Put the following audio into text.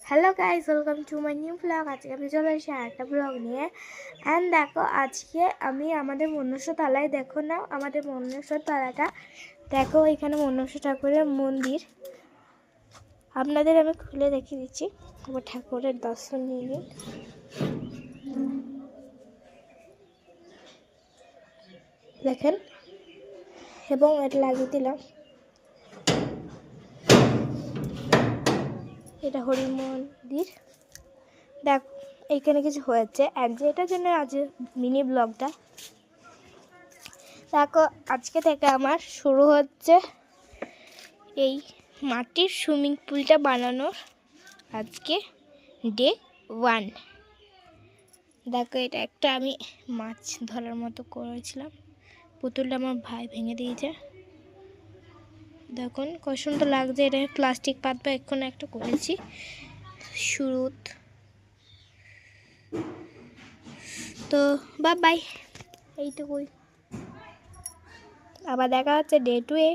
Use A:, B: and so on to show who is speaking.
A: Hello guys, welcome to my new blog. আজকে আমি চলে এসেছি একটা ব্লগ নিয়ে। অ্যান্ড দেখো, আজকে আমি আমাদের মনুষ্য তলায়, দেখো না আমাদের মনুষ্য তলাটা, দেখো এখানে মনুষ্য ঠাকুরের মন্দির। আপনাদের আমি খুলে দেখিয়ে দিচ্ছি, আমার ঠাকুরের দর্শন নিয়ে নিন। দেখেন, এবং এটা লাগিয়ে দিলাম। এটা হরি মন্দির। দেখ, এইখানে কিছু হয়েছে এটার জন্য আজ মিনি ব্লগটা। দেখো, আজকে থেকে আমার শুরু হচ্ছে এই মাটির সুইমিং পুলটা বানানোর। আজকে ডে 1। দেখো, এটা একটা আমি মাছ ধরার মতো করেছিলাম। পুতুলটা আমার ভাই ভেঙে দিয়েছে। দেখুন কত সুন্দর লাগছে। এটা প্লাস্টিক পাতবা এখন একটা করেছি শুরুত। তো বাই, এইটুকুই। আবার দেখা হচ্ছে ডে 2 এ।